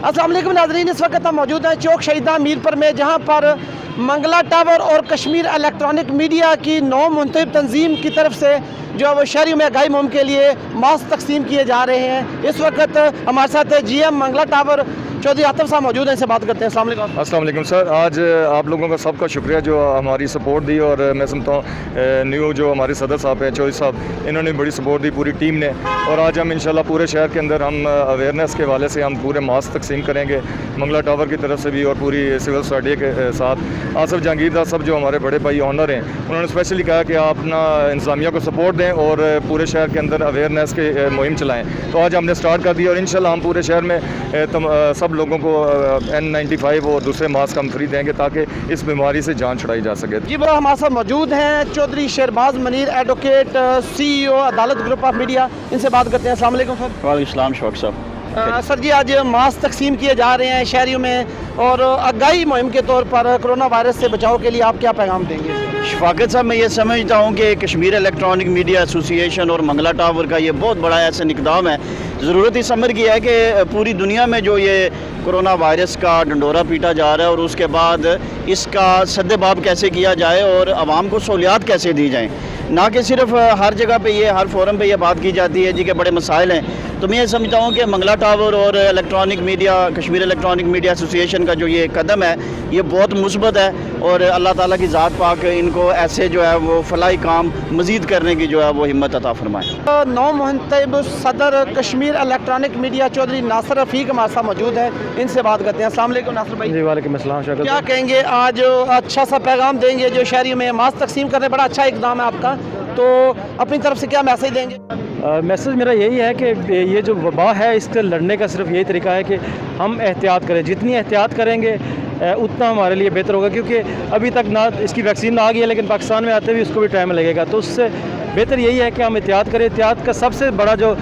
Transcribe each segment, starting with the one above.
अस्सलाम वालेकुम नाज़रीन, इस वक्त हम मौजूद हैं चौक शहीदा मीरपुर में, जहाँ पर मंगला टावर और कश्मीर इलेक्ट्रॉनिक मीडिया की नौ मुंतखब तंजीम की तरफ से जो है वो शहरी में आगाही मुहिम के लिए मास्क तकसीम किए जा रहे हैं। इस वक्त हमारे साथ GM मंगला टावर चौधरी आतिफ साहब मौजूद हैं, इनसे बात करते हैं। अस्सलाम वालेकुम सर, आज आप लोगों का सबका शुक्रिया जो हमारी सपोर्ट दी, और मैं समझता हूँ न्यू जो हमारे सदर साहब हैं चौधरी साहब, इन्होंने बड़ी सपोर्ट दी पूरी टीम ने। और आज हम इंशाल्लाह पूरे शहर के अंदर हम अवेयरनेस के हवाले से हम पूरे मास्क तकसीम करेंगे मंगला टावर की तरफ से भी और पूरी सिविल सोसाइटी के साथ। आसिफ जहांगीरदार साहब जो हमारे बड़े भाई ऑनर हैं, उन्होंने स्पेशली कहा कि आप अपना इंतजामिया को सपोर्ट दें और पूरे शहर के अंदर अवेयरनेस के मुहिम चलाएँ। तो आज हमने स्टार्ट कर दी और इंशाल्लाह हम पूरे शहर में सब लोगों को N95 और दूसरे मास्क हम फ्री देंगे ताकि इस बीमारी से जान छुड़ाई जा सके। जी बड़ा हमारे साथ मौजूद हैं चौधरी शहरबाज मनीर, एडवोकेट, CEO अदालत ग्रुप ऑफ मीडिया, इनसे बात करते हैं। अस्सलाम वालेकुम सर। वालेकुम सलाम शौक साहब। सर जी, आज मास्क तकसीम किए जा रहे हैं शहरियों में, और आगाही मुहिम के तौर पर कोरोना वायरस से बचाव के लिए आप क्या पैगाम देंगे? शफाकत साहब, मैं ये समझता हूँ कि कश्मीर इलेक्ट्रॉनिक मीडिया एसोसिएशन और मंगला टावर का ये बहुत बड़ा ऐसा इक़दाम है। ज़रूरत इस अमर की है कि पूरी दुनिया में जो ये कोरोना वायरस का डंडोरा पीटा जा रहा है और उसके बाद इसका सद्देबाब कैसे किया जाए और आवाम को सहूलियात कैसे दी जाएँ, ना कि सिर्फ हर जगह पे ये हर फोरम पे ये बात की जाती है जी के बड़े मसाइल हैं। तो मैं ये समझता हूँ कि मंगला टावर और electronic media Kashmir electronic media association का जो ये कदम है ये बहुत मुस्बत है, और अल्लाह ताला की ज़ात पाक इनको ऐसे जो है वो फलाही काम मज़ीद करने की जो है वो हिम्मत अता फरमाए। नौ मुंतखब सदर कश्मीर इलेक्ट्रॉनिक मीडिया चौधरी नासिर रफ़ीक हमारे साथ मौजूद है, इनसे बात करते हैं। अस्सलाम वालेकुम नासिर भाई। जी वालेकुम अस्सलाम। क्या कहेंगे, आज अच्छा सा पैगाम देंगे जो शहरी में मास्क तकसीम करने, बड़ा अच्छा इक़दाम है आपका, तो अपनी तरफ से क्या मैसेज देंगे? मैसेज मेरा यही है कि ये जो वबा है इससे लड़ने का सिर्फ यही तरीका है कि हम एहतियात करें। जितनी एहतियात करेंगे उतना हमारे लिए बेहतर होगा, क्योंकि अभी तक ना इसकी वैक्सीन आ गई है, लेकिन पाकिस्तान में आते हुए उसको भी टाइम लगेगा। तो उससे बेहतर यही है कि हम एहतियात करें। एहतियात का सबसे बड़ा जो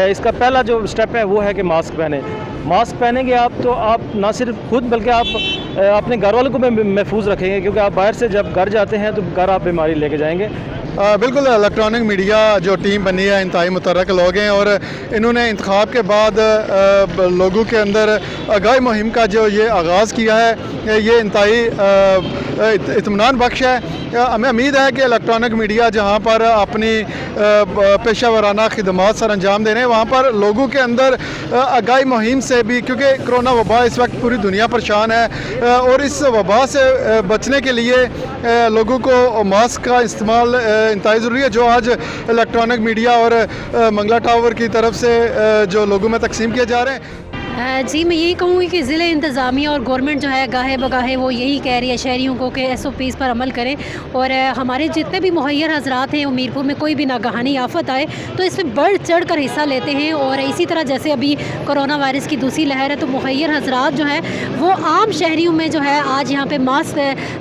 इसका पहला जो स्टेप है वो है कि मास्क पहने। मास्क पहनेंगे आप तो आप ना सिर्फ खुद बल्कि आप अपने घर वालों को भी महफूज रखेंगे, क्योंकि आप बाहर से जब घर जाते हैं तो घर आप बीमारी लेके जाएंगे। बिल्कुल, इलेक्ट्रॉनिक मीडिया जो टीम बनी है इंतहाई मुतर्रक लोग हैं, और इन्होंने इंतखाब के बाद लोगों के अंदर आगाही मुहिम का जो ये आगाज़ किया है ये इंतहाई इत्मीनान बख्श है। हमें उम्मीद है कि इलेक्ट्रॉनिक मीडिया जहाँ पर अपनी पेशा वराना खिदमात सर अंजाम दे रहे हैं, वहाँ पर लोगों के अंदर आगाही मुहिम से भी, क्योंकि कोरोना वबा इस वक्त पूरी दुनिया परेशान है, और इस वबा से बचने के लिए लोगों को मास्क का इस्तेमाल इंतहाई ज़रूरी है, जो आज इलेक्ट्रॉनिक मीडिया और मंगला टावर की तरफ से जो लोगों में तकसीम किए जा रहे हैं। जी, मैं यही कहूँगी कि ज़िले इंतज़ामिया और गवर्नमेंट जो है गाहे बगाहे वो यही कह रही है शहरियों को कि SOPs पर अमल करें, और हमारे जितने भी मुहैयर हजरात हैं मीरपुर में कोई भी नागहानी आफत आए तो इसमें बढ़ चढ़ कर हिस्सा लेते हैं। और इसी तरह जैसे अभी कोरोना वायरस की दूसरी लहर है तो मुहैयर हजरात जो हैं वो आम शहरियों में जो है आज यहाँ पर मास्क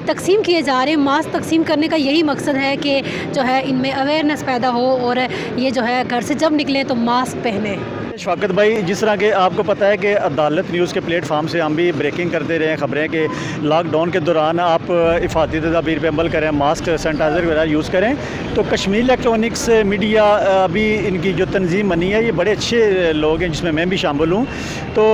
तकसीम किए जा रहे हैं। मास्क तकसीम करने का यही मकसद है कि जो है इनमें अवेयरनेस पैदा हो, और ये जो है घर से जब निकलें तो मास्क पहने। शफाकत भाई, जिस तरह के आपको पता है कि अदालत न्यूज़ के प्लेटफार्म से हम भी ब्रेकिंग करते रहे हैं खबरें कि लॉकडाउन के दौरान आप हिफाजती तदाबीर पर अमल करें, मास्क सैनिटाइज़र वगैरह यूज़ करें। तो कश्मीर इलेक्ट्रॉनिक्स मीडिया अभी इनकी जो तंजीम बनी है ये बड़े अच्छे लोग हैं, जिसमें मैं भी शामिल हूँ। तो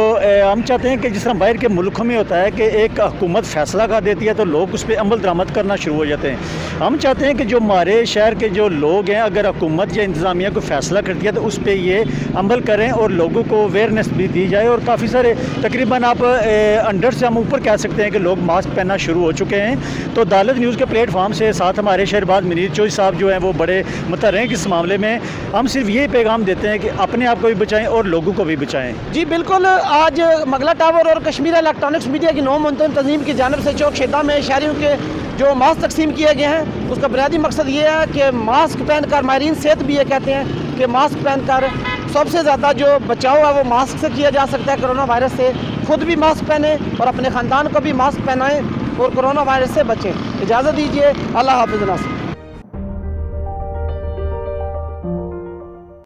हम चाहते हैं कि जिस तरह बाहर के मुल्कों में होता है कि एक हुकूमत फ़ैसला कर देती है तो लोग उस पर अमल दरामद करना शुरू हो जाते हैं। हम चाहते हैं कि जो हमारे शहर के जो लोग हैं, अगर हुकूमत या इंतज़ामिया को फ़ैसला करती है तो उस पर ये अमल करें और लोगों को अवेयरनेस भी दी जाए। और काफ़ी सारे तकरीबन आप 100 से हम ऊपर कह सकते हैं कि लोग मास्क पहनना शुरू हो चुके हैं। तो अदालत न्यूज़ के प्लेटफार्म से साथ हमारे शहरबाज मनीर चौधरी साहब जो हैं वो बड़े मुतर्रह हैं इस मामले में। हम सिर्फ ये पैगाम देते हैं कि अपने आप को भी बचाएं और लोगों को भी बचाएं। जी बिल्कुल, आज मंगला टावर और कश्मीर इलेक्ट्रॉनिक्स मीडिया की नौ मुंतखब तंजीम की जानिब से चौक शहीदा में शहरियों के जो मास्क तकसीम किए गए हैं उसका बुनियादी मकसद ये है कि मास्क पहनकर, माहिरीन सेहत भी ये कहते हैं कि मास्क पहनकर सबसे ज़्यादा जो बचाव है वो मास्क से किया जा सकता है कोरोना वायरस से। खुद भी मास्क पहने और अपने ख़ानदान को भी मास्क पहनाएं और कोरोना वायरस से बचें। इजाज़त दीजिए, अल्लाह हाफ़िज़ नासिर।